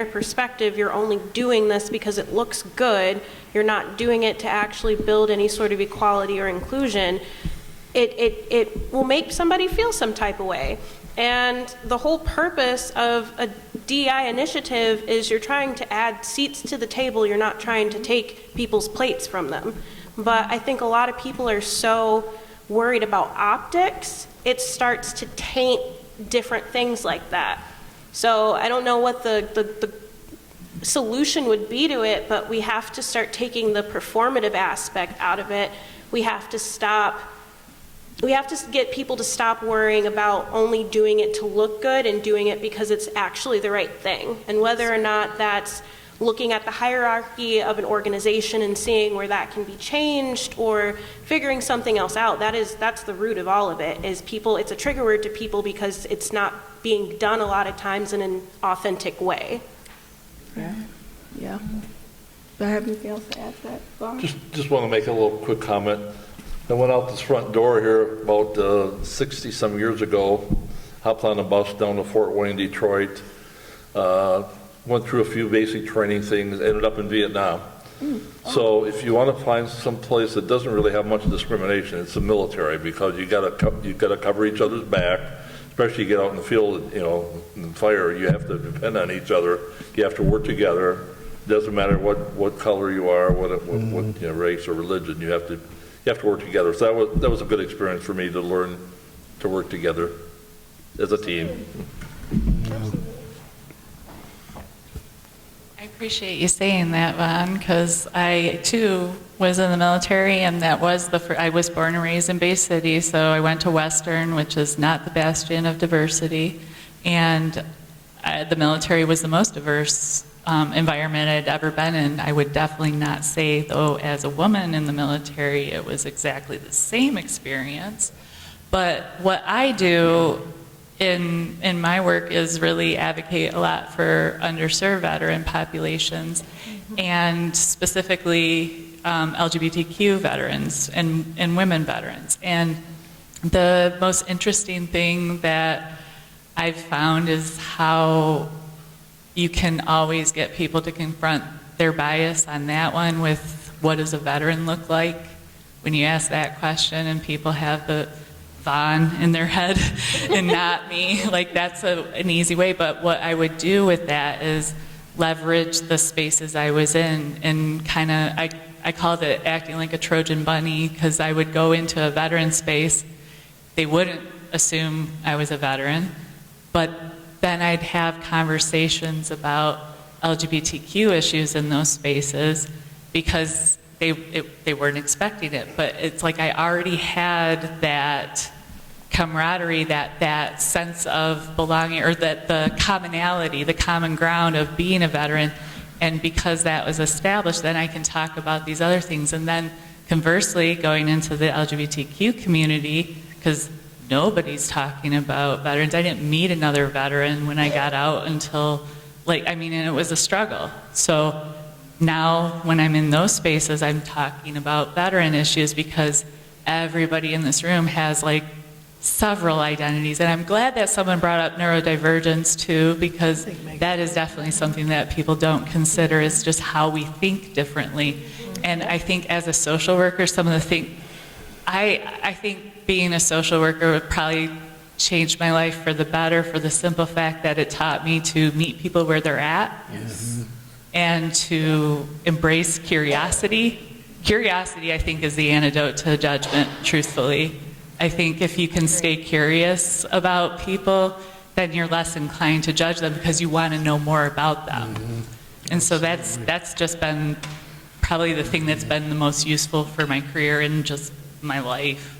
perspective, you're only doing this because it looks good, you're not doing it to actually build any sort of equality or inclusion, it will make somebody feel some type of way. And the whole purpose of a DEI initiative is you're trying to add seats to the table, you're not trying to take people's plates from them. But I think a lot of people are so worried about optics, it starts to taint different things like that. So I don't know what the solution would be to it, but we have to start taking the performative aspect out of it. We have to get people to stop worrying about only doing it to look good and doing it because it's actually the right thing. And whether or not that's looking at the hierarchy of an organization and seeing where that can be changed or figuring something else out, that's the root of all of it, is people, it's a trigger word to people because it's not being done a lot of times in an authentic way. Yeah. Do I have anything else to add to that, Bob? Just want to make a little quick comment. I went out this front door here about 60-some years ago, hopped on a bus down to Fort Wayne, Detroit, went through a few basic training things, ended up in Vietnam. So if you want to find some place that doesn't really have much discrimination, it's the military, because you got to cover each other's back, especially you get out in the field, you know, in fire, you have to depend on each other. You have to work together. It doesn't matter what color you are, what you know, race or religion. You have to work together. So that was a good experience for me to learn to work together as a team. I appreciate you saying that, Vaughn, because I too was in the military, and that was I was born and raised in Bay City, so I went to Western, which is not the bastion of diversity, and the military was the most diverse environment I'd ever been in. I would definitely not say, though, as a woman in the military, it was exactly the same experience. But what I do in my work is really advocate a lot for underserved veteran populations, and specifically LGBTQ veterans and women veterans. And the most interesting thing that I've found is how you can always get people to confront their bias on that one with, what does a veteran look like? When you ask that question and people have the Vaughn in their head and not me, like that's an easy way. But what I would do with that is leverage the spaces I was in, and kind of, I called it acting like a Trojan bunny, because I would go into a veteran space, they wouldn't assume I was a veteran, but then I'd have conversations about LGBTQ issues in those spaces because they weren't expecting it. But it's like I already had that camaraderie, that sense of belonging, or that the commonality, the common ground of being a veteran. And because that was established, then I can talk about these other things. And then conversely, going into the LGBTQ community, because nobody's talking about veterans. I didn't meet another veteran when I got out until, and it was a struggle. So now when I'm in those spaces, I'm talking about veteran issues because everybody in this room has several identities. And I'm glad that someone brought up neurodivergence too, because that is definitely something that people don't consider, is just how we think differently. And I think as a social worker, some of the things, I think being a social worker would probably change my life for the better, for the simple fact that it taught me to meet people where they're at. Yes. And to embrace curiosity. Curiosity, I think, is the antidote to judgment, truthfully. I think if you can stay curious about people, then you're less inclined to judge them because you want to know more about them. And so that's just been probably the thing that's been the most useful for my career and just my life.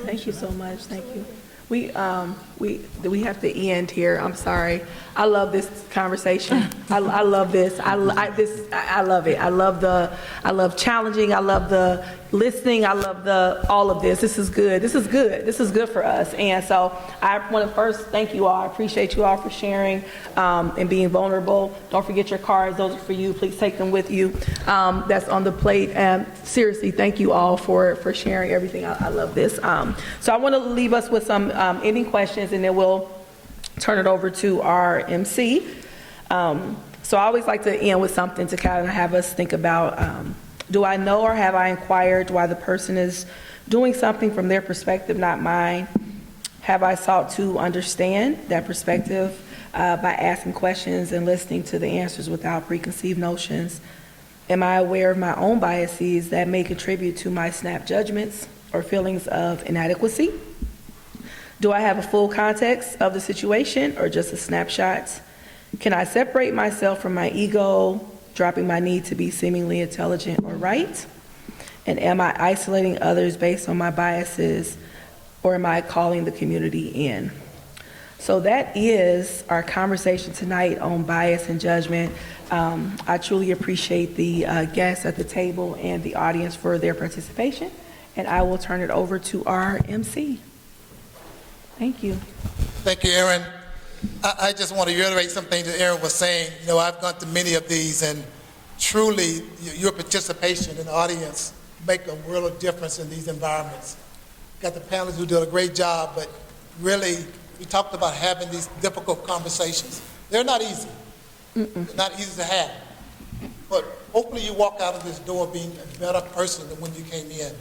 Thank you so much. Thank you. We have to end here. I'm sorry. I love this conversation. I love this. I love it. I love challenging. I love the listening. I love all of this. This is good. This is good for us. And so I want to first thank you all. I appreciate you all for sharing and being vulnerable. Don't forget your cards. Those are for you. Please take them with you. That's on the plate. And seriously, thank you all for sharing everything. I love this. So I want to leave us with some ending questions, and then we'll turn it over to our MC. So I always like to end with something to kind of have us think about, do I know or have I inquired why the person is doing something from their perspective, not mine? Have I sought to understand that perspective by asking questions and listening to the answers without preconceived notions? Am I aware of my own biases that may contribute to my snap judgments or feelings of inadequacy? Do I have a full context of the situation or just a snapshot? Can I separate myself from my ego, dropping my need to be seemingly intelligent or right? And am I isolating others based on my biases, or am I calling the community in? So that is our conversation tonight on bias and judgment. I truly appreciate the guests at the table and the audience for their participation, and I will turn it over to our MC. Thank you. Thank you, Erin. I just want to reiterate something that Erin was saying. You know, I've gone to many of these, and truly, your participation in the audience make a world of difference in these environments. Got the panelists who did a great job, but really, we talked about having these difficult conversations. They're not easy. They're not easy to have. But hopefully you walk out of this door being a better person than when you came in.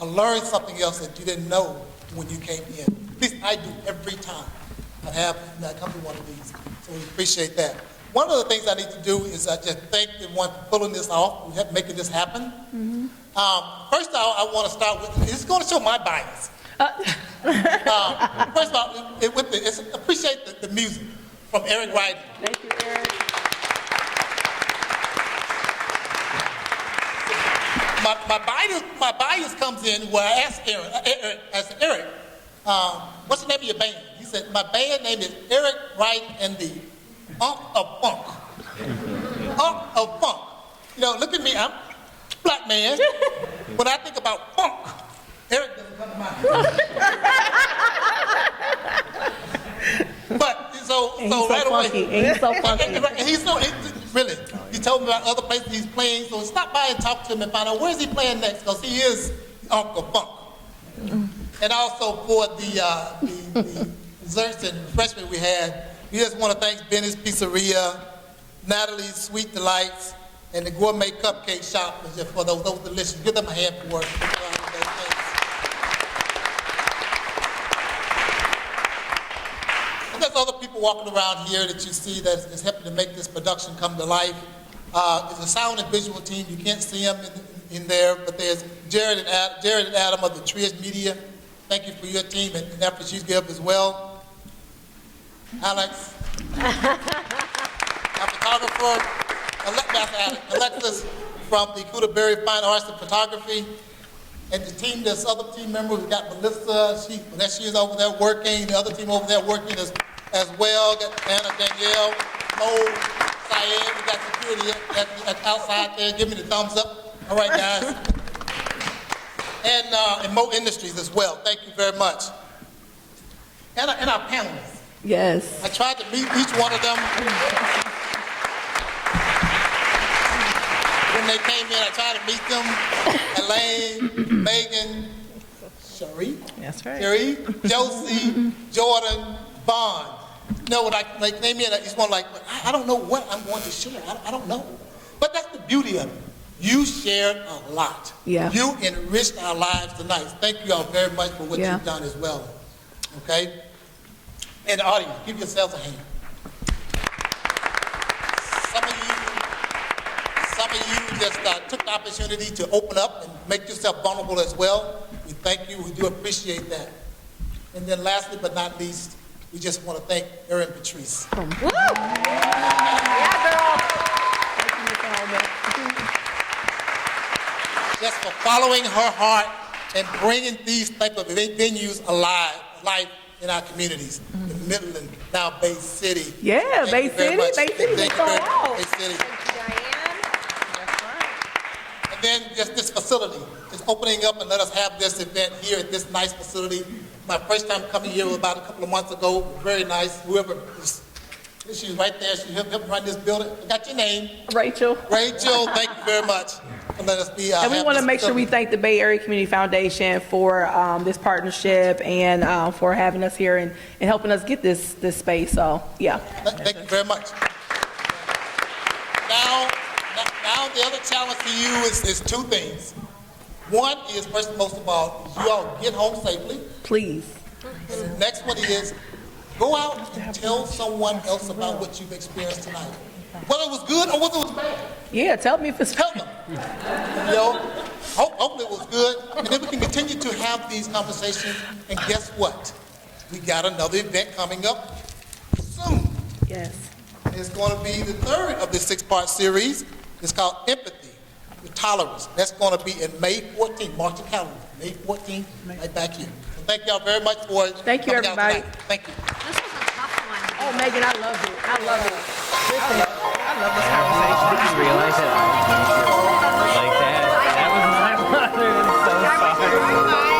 I learned something else that you didn't know when you came in. At least I do every time I come to one of these. So we appreciate that. One of the things I need to do is I just thank everyone for pulling this off, making this happen. First of all, I want to start with, it's going to show my bias. First of all, appreciate the music from Eric Wright. Thank you, Eric. My bias comes in where I asked Eric, what's the name of your band? He said, my band name is Eric Wright and the Unk of Funk. Unk of Funk. You know, look at me, I'm a black man. When I think about funk, Eric doesn't come to mind. But so right away. And he's so funky. And he's really. He told me about other places he's playing, so stop by and talk to him and find out where's he playing next, because he is Uncle Funk. And also for the desserts and refreshment we had, we just want to thank Benny's Pizzeria, Natalie's Sweet Delights, and the Gourmet Cupcake Shop for those delicious. Give them a hand for work. And there's other people walking around here that you see that is helping to make this production come to life. There's a sound and visual team. You can't see them in there, but there's Jared and Adam of the Trias Media. Thank you for your team and efforts you give as well. Alex, our photographer, Alexis from the Cuda Berry Fine Arts and Photography, and the team, there's other team members. We got Melissa, she is over there working, the other team over there working as well. Got Anna, Danielle, Mo, Syed, we got security outside there. Give me the thumbs up. All right, guys. And Mo Industries as well. Thank you very much. And our panelists. Yes. I tried to meet each one of them. When they came in, I tried to meet them. Elaine, Megan, Cherie. That's right. Cherie, Josie, Jordan, Vaughn. You know, when they came in, each one like, I don't know what I'm going to share. I don't know. But that's the beauty of it. You shared a lot. Yeah. You enriched our lives tonight. Thank you all very much for what you've done as well. Okay? And the audience, give yourselves a hand. Some of you just took the opportunity to open up and make yourself vulnerable as well. We thank you. We do appreciate that. And then lastly but not least, we just want to thank Erin Patrice. Woo! Yeah, girl. Just for following her heart and bringing these type of venues alive in our communities. In Midland, now Bay City. Yeah, Bay City. Bay City. Thank you very much, Bay City. Thank you, Diane. That's right. And then just this facility, just opening up and let us have this event here at this nice facility. My first time coming here was about a couple of months ago. Very nice. Whoever, she's right there. She helped run this building. I got your name. Rachel. Rachel, thank you very much. And let us be. And we want to make sure we thank the Bay Area Community Foundation for this partnership and for having us here and helping us get this space. So, yeah. Thank you very much. Now the other challenge for you is two things. One is, first and most of all, you all get home safely. Please. And the next one is, go out and tell someone else about what you've experienced tonight. Whether it was good or whether it was bad. Yeah, tell me if it's. Tell them. Hopefully it was good. And then we can continue to have these conversations. And guess what? We got another event coming up soon. Yes. It's going to be the third of this 6-part series. It's called Empathy with Tolerance. That's going to be in May 14th. Mark your calendar. May 14th, right back here. So thank y'all very much for Thank you, coming out everybody. tonight. Thank you. This was a tough one. Oh, Megan, I love it. I love it. Listen, I love this conversation. Did you realize that I like that? That was my mother. I'm so sorry.